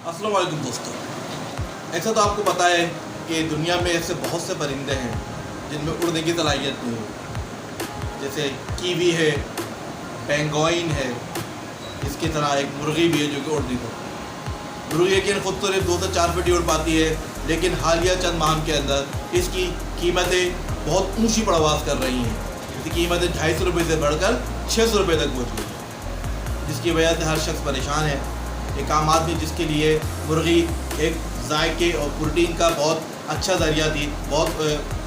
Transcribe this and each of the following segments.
अस्सलाम वालेकुम दोस्तों। ऐसा तो आपको पता है कि दुनिया में ऐसे बहुत से परिंदे हैं जिनमें उड़ने की सलाहियत नहीं है। जैसे कीवी है, पेंगोइन है, इसकी तरह एक मुर्गी भी है जो कि उड़ती है। मुर्गी यकीन खुद तो सिर्फ 2 से 4 फीट ही उड़ पाती है, लेकिन हालिया चंद माह के अंदर इसकी कीमतें बहुत ऊँची परवास कर रही हैं। इसकी कीमतें 250 रुपये से बढ़कर 600 रुपये तक पहुँच गई है, जिसकी वजह से हर शख्स परेशान है। एक आम आदमी जिसके लिए मुर्गी एक जायके और प्रोटीन का बहुत अच्छा ज़रिया थी, बहुत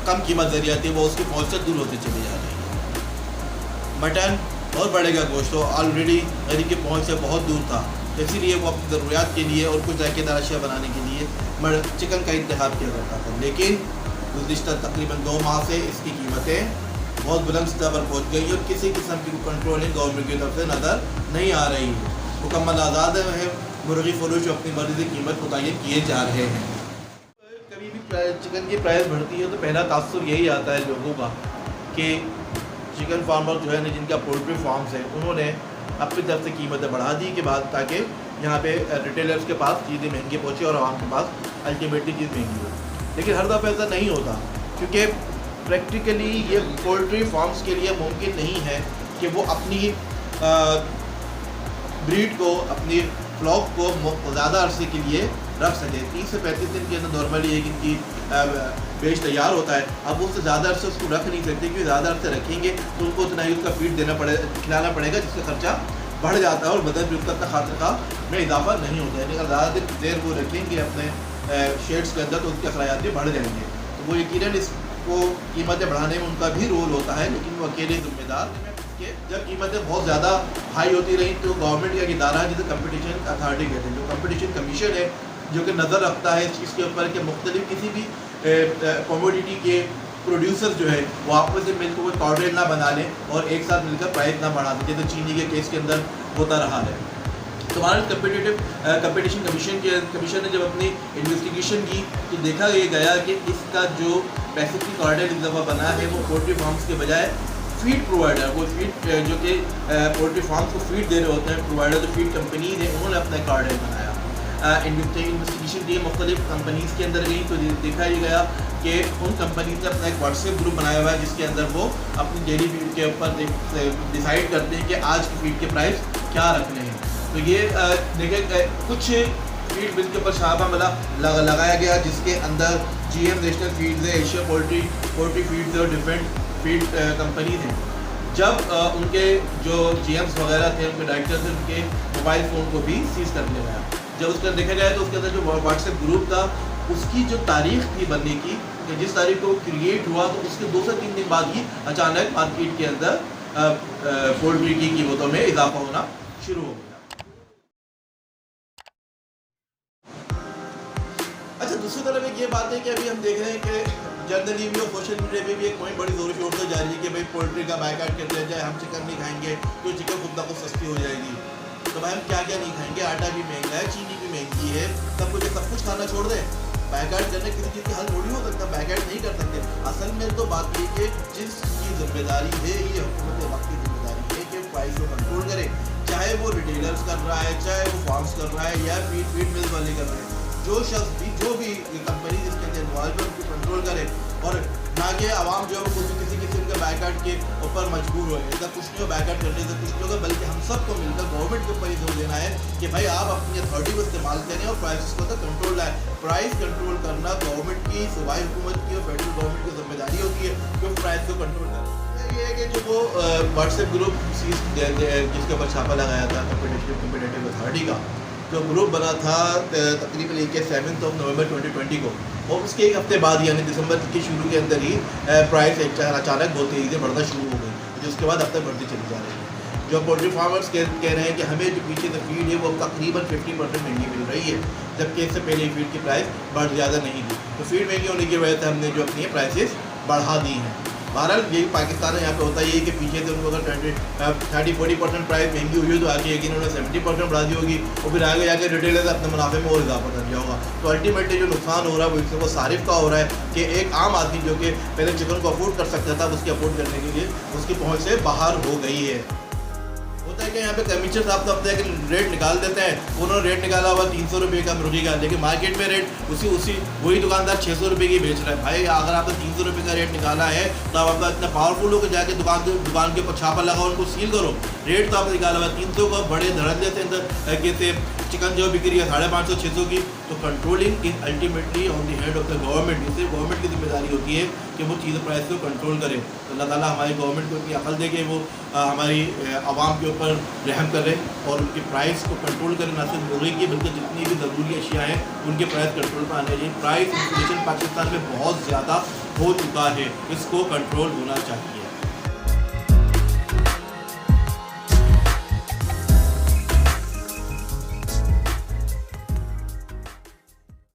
कम कीमत ज़रिया थी, वो उसकी पहुँच से दूर होती चली जा रही है। मटन और बढ़ेगा गोश्त तो ऑलरेडी गरीब की पहुँच से बहुत दूर था, तो इसीलिए वो अपनी ज़रूरियात के लिए और कुछ जायकेदार अशिया बनाने के लिए चिकन का इंतखाब किया करता था। लेकिन गुज़िश्ता तकरीबन 2 माह से इसकी कीमतें बहुत बुलंद सतह पर पहुँच गई और किसी किस्म की कंट्रोलिंग गवर्नमेंट की तरफ से नज़र नहीं आ रही है। मुकम्मल आज़ाद है मुर्गी फरोश अपनी मर्जी से कीमत मुतय्यन किए जा रहे हैं। कभी भी चिकन की प्राइस बढ़ती है तो पहला तासुर यही आता है लोगों का कि चिकन फार्मर जो है ना, जिनका पोल्ट्री फार्म्स है, उन्होंने अपनी तरफ से कीमतें बढ़ा दी के बाद ताकि यहाँ पे रिटेलर्स के पास चीज़ें महंगी पहुँचे और आवाम के पास अल्टीमेटली चीज़ महंगी हो। लेकिन हर दफ़ा ऐसा नहीं होता, क्योंकि प्रैक्टिकली ये पोल्ट्री फार्म्स के लिए मुमकिन नहीं है कि वो अपनी ब्रीड को, अपनी फ्लॉक को ज़्यादा अरसे के लिए रख सके। 30 से 35 दिन के अंदर नॉर्मली एक इनकी बेच तैयार होता है। अब उससे ज़्यादा अरसे उसको रख नहीं सकते, क्योंकि ज़्यादा अरसे रखेंगे तो उनको उतना ही उसका फीड खिलाना पड़ेगा, जिसका खर्चा बढ़ जाता है और बदन भी उसका खातिर में इजाफा नहीं होता है। अगर ज़्यादा देर वो रखेंगे अपने शेड्स के अंदर तो उसके अखराजात भी बढ़ जाएंगे। तो वो यकीनन इसको कीमतें बढ़ाने में उनका भी रोल होता है, लेकिन वो अकेले जिम्मेदार कि जब कीमतें बहुत ज़्यादा हाई होती रही तो गवर्नमेंट का एक इदारा है जिसे कंपटीशन अथॉरिटी कहते हैं, जो कंपटीशन कमीशन है, जो कि नज़र रखता है इस चीज़ के ऊपर कि मुख्तलिफ किसी भी कमोडिटी के प्रोड्यूसर जो है वो आपस में मिलकर कोई कॉर्डिनेट ना बना लें और एक साथ मिलकर प्राइस ना बढ़ा दें, जैसे चीनी के केस के अंदर होता रहा है। तो हमारे कंपटीशन कमीशन ने जब अपनी इन्वेस्टिगेशन की तो देखा ये गया कि इसका जो पैसे की कॉर्डिनेट इस दफ़ा बना है वो पोल्ट्री फार्म्स के बजाय फीड प्रोवाइडर, वो फीड जो कि पोल्ट्री फार्म्स को फीड दे रहे होते हैं प्रोवाइडर, जो फीड कंपनीज हैं, उन्होंने अपना कार्ड बनाया। इन्वेस्टिगेशन दी मुख्तलिफ कंपनीज़ के अंदर गई तो देखा ये गया कि उन कंपनीज ने अपना एक व्हाट्सएप ग्रुप बनाया हुआ है, जिसके अंदर वो अपनी डेली फीड के ऊपर डिसाइड करते हैं कि आज की फीड के प्राइस क्या रखने हैं। तो ये देखें कुछ फीड बिल के ऊपर शाहबाला लगाया गया, जिसके अंदर GM नेशनल फीड्स है, एशिया पोल्ट्री फीड्स है और डिफरेंट फीड कंपनीज हैं। जब उनके जो GMs वगैरह थे, उनके डायरेक्टर थे, उनके मोबाइल फ़ोन को भी सीज कर लिया गया। जब उसका देखा जाए तो उसके अंदर जो व्हाट्सएप ग्रुप था उसकी जो तारीख थी बनने की, जिस तारीख को क्रिएट हुआ तो उसके 2 से 3 दिन बाद ही अचानक मार्केट के अंदर पोल्ट्री की कीमतों में इजाफा होना शुरू हो गया। अच्छा, दूसरी तरफ एक ये बात है कि अभी हम देख रहे हैं कि जनरली भी और सोशल मीडिया पे भी एक पॉइंट बड़ी जोर शोर से जारी है कि भाई पोल्ट्री का बायकॉट कर दिया जाए, हम चिकन नहीं खाएंगे तो चिकन खुद ना खुद सस्ती हो जाएगी। तो भाई हम क्या क्या नहीं खाएंगे, आटा भी महंगा है, चीनी भी महंगी है, सब कुछ खाना छोड़ दें। बायकॉट करने किसी चीज़ की हल थोड़ी हो सकता, बायकॉट नहीं कर सकते। असल में तो बात ये कि जिसकी जिम्मेदारी है, ये हुकूमत वक्त की जिम्मेदारी है कि प्राइस को कंट्रोल करे, चाहे वो रिटेलर्स कर रहा है, चाहे वो फार्म्स कर रहा है या फीड मिल्स वाले कर रहे हैं। जो शख्स भी, जो भी कंपनी जिसके अंदर इन्वॉल्व है उसको कंट्रोल करे और ना कि आवाम जो है वो किसी किस्म के बायकॉट के ऊपर मजबूर हो। ऐसा कुछ नहीं हो, बायकॉट करने से कुछ नहीं होगा, बल्कि हम सबको मिलकर गवर्नमेंट के ऊपर ही जोर देना है कि भाई आप अपनी अथॉरिटी को इस्तेमाल करें और प्राइस को तो कंट्रोल लाए। प्राइस कंट्रोल करना गवर्नमेंट की, सूबाई हुकूमत की और फेडरल गवर्नमेंट की जिम्मेदारी होती है कि प्राइस को कंट्रोल करें। ये है कि जो वो व्हाट्सएप ग्रुप जिसके ऊपर छापा लगाया था कम्पिटिटिव अथॉरिटी का, जो ग्रुप बना था तकरीबन 7 नवंबर 2020 को, और उसके एक हफ्ते बाद यानी दिसंबर के शुरू के अंदर ही प्राइस अचानक बहुत तेज़ी से बढ़ना शुरू हो गई, जो उसके बाद अब तक बढ़ती चली जा रही है। जो पोल्ट्री फार्मर्स कह रहे हैं कि हमें जो पीछे से फीड है वो तकरीबन 50% महंगी मिल रही है, जबकि इससे पहले फीड की प्राइस बढ़ ज़्यादा नहीं थी। तो फीड महंगी होने की वजह से हमने जो अपनी प्राइसेस बढ़ा दी हैं। बहरहाल यही पाकिस्तान में यहाँ पे होता ही है कि पीछे से उनको अगर 30-40% प्राइस महंगी हुई है तो आगे यकीन उन्होंने 70% बढ़ा दी होगी और फिर आगे जाके रिटेलर्स अपने मुनाफे में और इजाफा कर दिया होगा। तो अल्टीमेटली जो नुकसान हो रहा है वो इससे वो सारिफ का हो रहा है कि एक आम आदमी जो कि पहले चिकन को अफोर्ड कर सकता था, उसके अफोर्ड करने के लिए उसकी पहुँच से बाहर हो गई है। होता है कि यहाँ पे कमीशन साहब तो अपने रेट निकाल देते हैं, उन्होंने रेट निकाला हुआ 300 रुपये का मुर्गी का, लेकिन मार्केट में रेट उसी वही दुकानदार 600 रुपये की बेच रहा है। भाई अगर आपने 300 रुपये का रेट निकाला है तो आप आपका इतना पावरफुल हो कि जाके दुकान के ऊपर छापा लगाओ, उनको सील करो। रेट तो आपने निकाला हुआ 300 का, बड़े धड़ल्ले से अंदर कहते चिकन जो बिक रही है 550 600 की। तो controlling is ultimately on the head of the government. इससे गवर्नमेंट की जिम्मेदारी होती है कि वो चीज़ें प्राइस को कंट्रोल करे। तो अल्लाह ताला हमारी गवर्नमेंट को इतनी अकल दे कि वो हमारी आवाम के ऊपर रहम करे और उनकी प्राइस को कंट्रोल करें, ना सिर्फ मुर्गी की बल्कि जितनी भी ज़रूरी अशिया हैं उनके प्राइस कंट्रोल पर आने चाहिए। प्राइस इन्फ्लेशन पाकिस्तान में बहुत ज़्यादा हो चुका है, इसको कंट्रोल होना चाहिए।